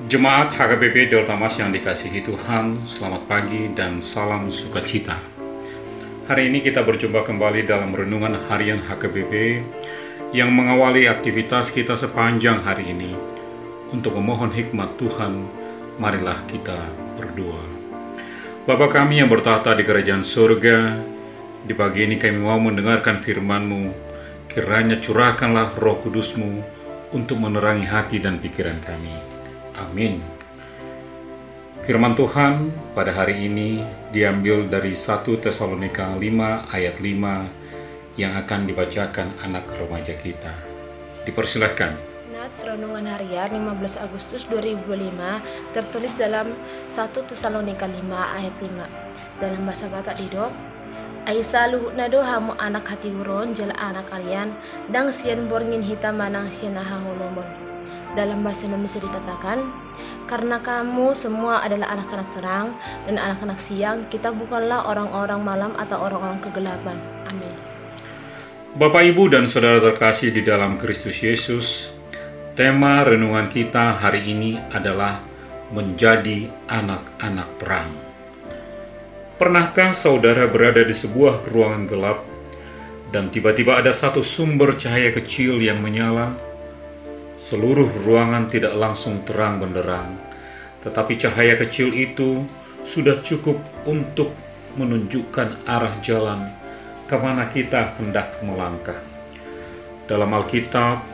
Jemaat HKBP Delta Mas yang dikasihi Tuhan, selamat pagi dan salam sukacita. Hari ini kita berjumpa kembali dalam renungan harian HKBP yang mengawali aktivitas kita sepanjang hari ini. Untuk memohon hikmat Tuhan, marilah kita berdoa. Bapa kami yang bertahta di kerajaan surga, di pagi ini kami mau mendengarkan firman-Mu. Kiranya curahkanlah Roh Kudus-Mu untuk menerangi hati dan pikiran kami. Amin. Firman Tuhan pada hari ini diambil dari 1 Tesalonika 5 ayat 5 yang akan dibacakan anak remaja kita. Dipersilahkan. Nats Renungan Harian 15 Agustus 2025 tertulis dalam 1 Tesalonika 5 ayat 5. Dalam bahasa Batak Didok, Aisa luhuk nado hamu anak hati huron jala anak kalian dang sian borngin hitam manang sian holomon. Dalam bahasa Indonesia dikatakan, karena kamu semua adalah anak-anak terang dan anak-anak siang, kita bukanlah orang-orang malam atau orang-orang kegelapan. Amin. Bapak, Ibu, dan saudara terkasih di dalam Kristus Yesus, tema renungan kita hari ini adalah menjadi anak-anak terang. Pernahkah saudara berada di sebuah ruangan gelap dan tiba-tiba ada satu sumber cahaya kecil yang menyala? Seluruh ruangan tidak langsung terang benderang, tetapi cahaya kecil itu sudah cukup untuk menunjukkan arah jalan kemana kita hendak melangkah. Dalam Alkitab,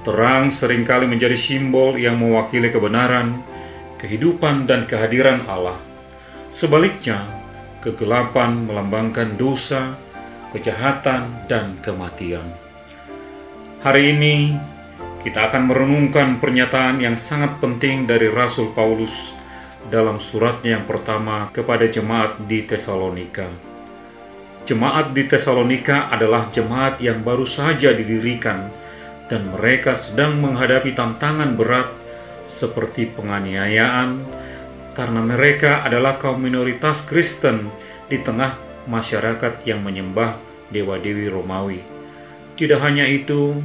terang seringkali menjadi simbol yang mewakili kebenaran, kehidupan, dan kehadiran Allah. Sebaliknya, kegelapan melambangkan dosa, kejahatan, dan kematian. Hari ini, kita akan merenungkan pernyataan yang sangat penting dari Rasul Paulus dalam suratnya yang pertama kepada jemaat di Tesalonika. Jemaat di Tesalonika adalah jemaat yang baru saja didirikan dan mereka sedang menghadapi tantangan berat seperti penganiayaan karena mereka adalah kaum minoritas Kristen di tengah masyarakat yang menyembah dewa-dewi Romawi. Tidak hanya itu,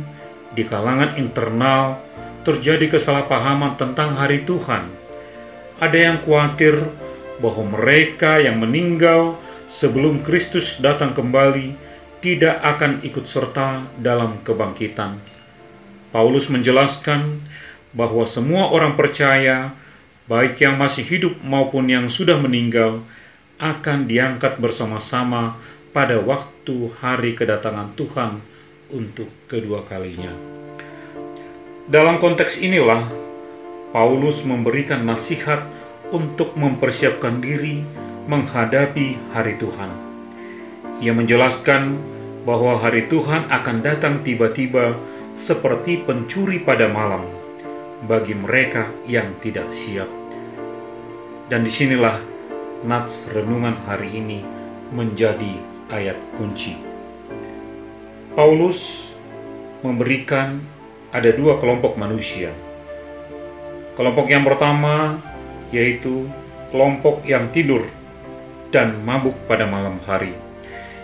di kalangan internal terjadi kesalahpahaman tentang hari Tuhan. Ada yang khawatir bahwa mereka yang meninggal sebelum Kristus datang kembali tidak akan ikut serta dalam kebangkitan. Paulus menjelaskan bahwa semua orang percaya, baik yang masih hidup maupun yang sudah meninggal, akan diangkat bersama-sama pada waktu hari kedatangan Tuhan untuk kedua kalinya. Dalam konteks inilah Paulus memberikan nasihat untuk mempersiapkan diri menghadapi hari Tuhan. Ia menjelaskan bahwa hari Tuhan akan datang tiba-tiba seperti pencuri pada malam bagi mereka yang tidak siap. Dan disinilah nats renungan hari ini menjadi ayat kunci. Paulus memberikan ada dua kelompok manusia. Kelompok yang pertama yaitu kelompok yang tidur dan mabuk pada malam hari,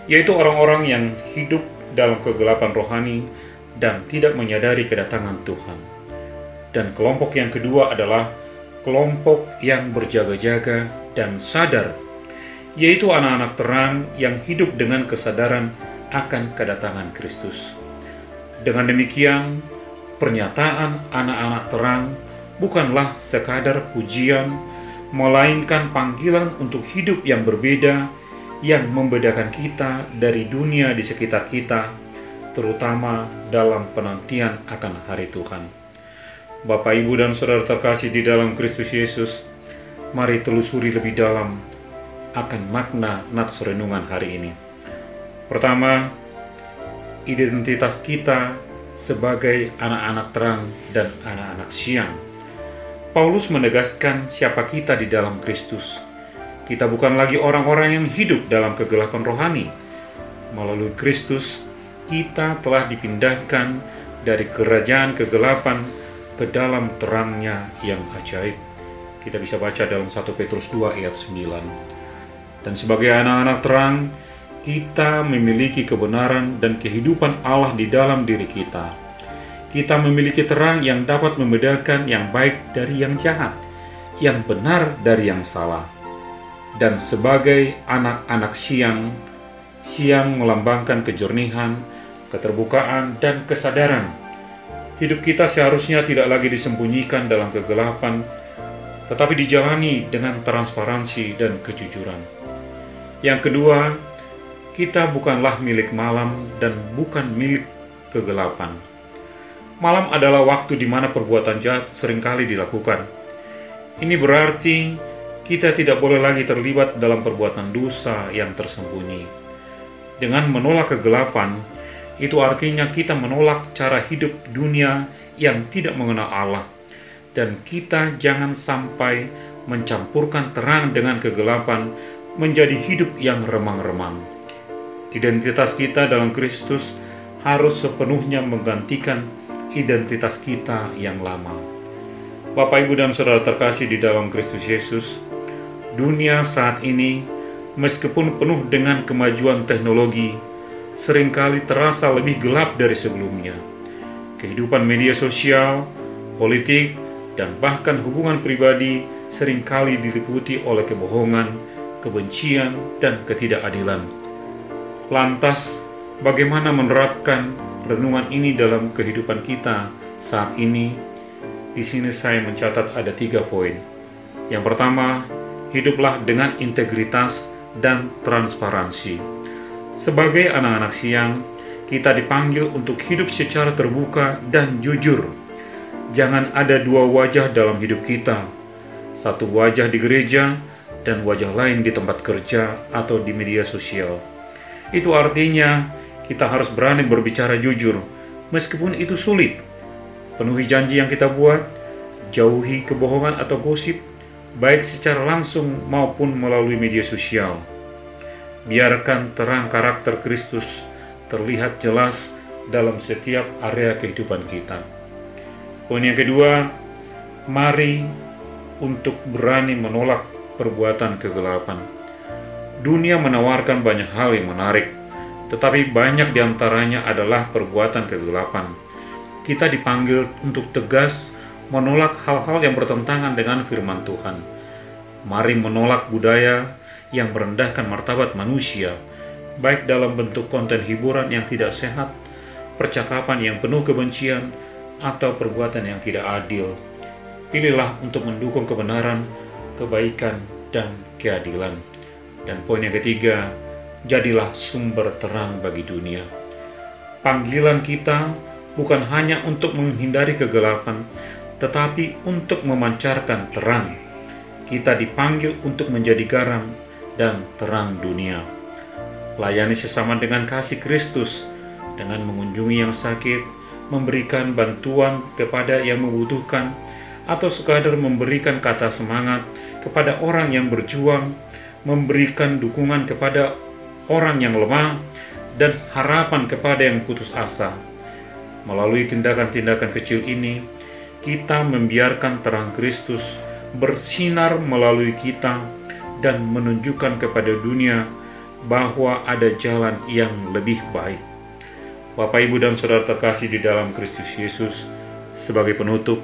yaitu orang-orang yang hidup dalam kegelapan rohani dan tidak menyadari kedatangan Tuhan. Dan kelompok yang kedua adalah kelompok yang berjaga-jaga dan sadar, yaitu anak-anak terang yang hidup dengan kesadaran akan kedatangan Kristus. Dengan demikian, pernyataan anak-anak terang bukanlah sekadar pujian, melainkan panggilan untuk hidup yang berbeda yang membedakan kita dari dunia di sekitar kita, terutama dalam penantian akan hari Tuhan. Bapak, Ibu, dan saudara terkasih di dalam Kristus Yesus, mari telusuri lebih dalam akan makna nats renungan hari ini. Pertama, identitas kita sebagai anak-anak terang dan anak-anak siang. Paulus menegaskan siapa kita di dalam Kristus. Kita bukan lagi orang-orang yang hidup dalam kegelapan rohani. Melalui Kristus, kita telah dipindahkan dari kerajaan kegelapan ke dalam terangnya yang ajaib. Kita bisa baca dalam 1 Petrus 2 ayat 9. Dan sebagai anak-anak terang, kita memiliki kebenaran dan kehidupan Allah di dalam diri kita. Kita memiliki terang yang dapat membedakan yang baik dari yang jahat, yang benar dari yang salah. Dan sebagai anak-anak siang, siang melambangkan kejernihan, keterbukaan, dan kesadaran. Hidup kita seharusnya tidak lagi disembunyikan dalam kegelapan, tetapi dijalani dengan transparansi dan kejujuran. Yang kedua, kita bukanlah milik malam dan bukan milik kegelapan. Malam adalah waktu di mana perbuatan jahat seringkali dilakukan. Ini berarti kita tidak boleh lagi terlibat dalam perbuatan dosa yang tersembunyi. Dengan menolak kegelapan, itu artinya kita menolak cara hidup dunia yang tidak mengenal Allah. Dan kita jangan sampai mencampurkan terang dengan kegelapan menjadi hidup yang remang-remang. Identitas kita dalam Kristus harus sepenuhnya menggantikan identitas kita yang lama. Bapak, Ibu, dan Saudara terkasih di dalam Kristus Yesus, dunia saat ini meskipun penuh dengan kemajuan teknologi, seringkali terasa lebih gelap dari sebelumnya. Kehidupan media sosial, politik, dan bahkan hubungan pribadi seringkali diliputi oleh kebohongan, kebencian, dan ketidakadilan. Lantas, bagaimana menerapkan renungan ini dalam kehidupan kita saat ini? Di sini saya mencatat ada 3 poin. Yang pertama, hiduplah dengan integritas dan transparansi. Sebagai anak-anak siang, kita dipanggil untuk hidup secara terbuka dan jujur. Jangan ada 2 wajah dalam hidup kita. 1 wajah di gereja dan wajah lain di tempat kerja atau di media sosial. Itu artinya kita harus berani berbicara jujur, meskipun itu sulit. Penuhi janji yang kita buat, jauhi kebohongan atau gosip, baik secara langsung maupun melalui media sosial. Biarkan terang karakter Kristus terlihat jelas dalam setiap area kehidupan kita. Poin yang kedua, mari untuk berani menolak perbuatan kegelapan. Dunia menawarkan banyak hal yang menarik, tetapi banyak diantaranya adalah perbuatan kegelapan. Kita dipanggil untuk tegas menolak hal-hal yang bertentangan dengan firman Tuhan. Mari menolak budaya yang merendahkan martabat manusia, baik dalam bentuk konten hiburan yang tidak sehat, percakapan yang penuh kebencian, atau perbuatan yang tidak adil. Pilihlah untuk mendukung kebenaran, kebaikan, dan keadilan. Dan poin yang ketiga, jadilah sumber terang bagi dunia. Panggilan kita bukan hanya untuk menghindari kegelapan, tetapi untuk memancarkan terang. Kita dipanggil untuk menjadi garam dan terang dunia. Layani sesama dengan kasih Kristus, dengan mengunjungi yang sakit, memberikan bantuan kepada yang membutuhkan, atau sekadar memberikan kata semangat kepada orang yang berjuang, memberikan dukungan kepada orang yang lemah, dan harapan kepada yang putus asa. Melalui tindakan-tindakan kecil ini, kita membiarkan terang Kristus bersinar melalui kita dan menunjukkan kepada dunia bahwa ada jalan yang lebih baik. Bapak, Ibu, dan Saudara terkasih di dalam Kristus Yesus, sebagai penutup,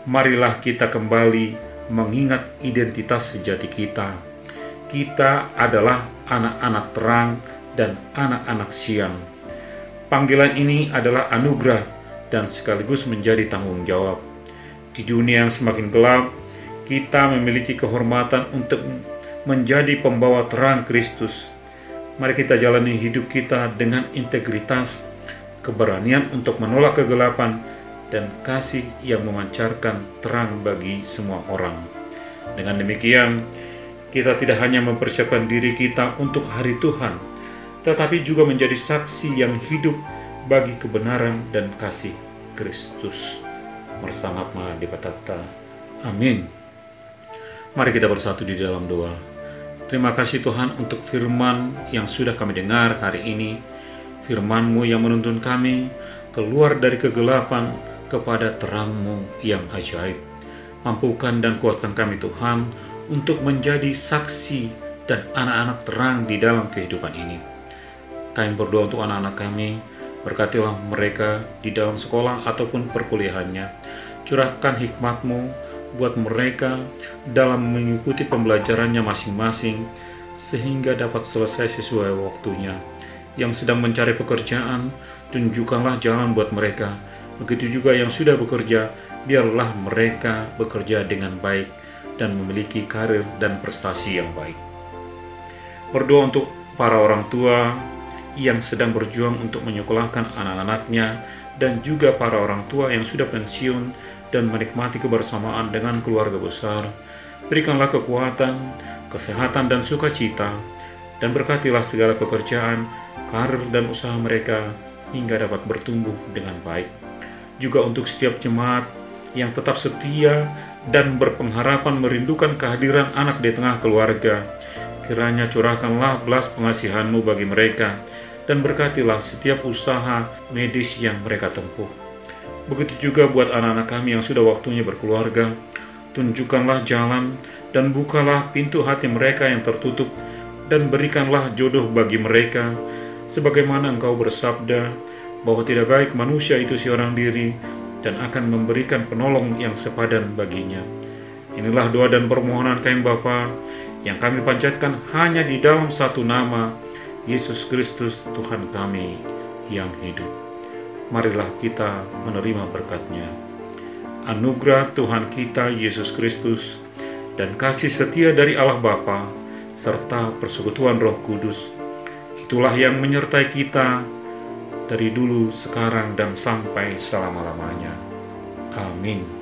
marilah kita kembali mengingat identitas sejati kita. Kita adalah anak-anak terang dan anak-anak siang. Panggilan ini adalah anugerah dan sekaligus menjadi tanggung jawab. Di dunia yang semakin gelap, kita memiliki kehormatan untuk menjadi pembawa terang Kristus. Mari kita jalani hidup kita dengan integritas, keberanian untuk menolak kegelapan, dan kasih yang memancarkan terang bagi semua orang. Dengan demikian, kita tidak hanya mempersiapkan diri kita untuk hari Tuhan, tetapi juga menjadi saksi yang hidup bagi kebenaran dan kasih Kristus. Marsangat Mahadipatata. Amin. Mari kita bersatu di dalam doa. Terima kasih Tuhan untuk firman yang sudah kami dengar hari ini. Firman-Mu yang menuntun kami keluar dari kegelapan kepada terang-Mu yang ajaib. Mampukan dan kuatkan kami Tuhan untuk menjadi saksi dan anak-anak terang di dalam kehidupan ini. Kami berdoa untuk anak-anak kami, Berkatilah mereka di dalam sekolah ataupun perkuliahannya. Curahkan hikmat-Mu buat mereka dalam mengikuti pembelajarannya masing-masing, sehingga dapat selesai sesuai waktunya. Yang sedang mencari pekerjaan, tunjukkanlah jalan buat mereka. Begitu juga yang sudah bekerja, biarlah mereka bekerja dengan baik dan memiliki karir dan prestasi yang baik. Berdoa untuk para orang tua yang sedang berjuang untuk menyekolahkan anak-anaknya, dan juga para orang tua yang sudah pensiun dan menikmati kebersamaan dengan keluarga besar. Berikanlah kekuatan, kesehatan, dan sukacita, dan berkatilah segala pekerjaan, karir, dan usaha mereka hingga dapat bertumbuh dengan baik. Juga untuk setiap jemaat yang tetap setia dan berpengharapan merindukan kehadiran anak di tengah keluarga, kiranya curahkanlah belas pengasihan-Mu bagi mereka, dan berkatilah setiap usaha medis yang mereka tempuh. Begitu juga buat anak-anak kami yang sudah waktunya berkeluarga. Tunjukkanlah jalan dan bukalah pintu hati mereka yang tertutup, dan berikanlah jodoh bagi mereka, sebagaimana Engkau bersabda bahwa tidak baik manusia itu seorang diri, dan akan memberikan penolong yang sepadan baginya. Inilah doa dan permohonan kami Bapa, yang kami panjatkan hanya di dalam satu nama, Yesus Kristus Tuhan kami yang hidup. Marilah kita menerima berkat-Nya. Anugerah Tuhan kita Yesus Kristus dan kasih setia dari Allah Bapa serta persekutuan Roh Kudus, itulah yang menyertai kita dari dulu, sekarang, dan sampai selama-lamanya. Amin.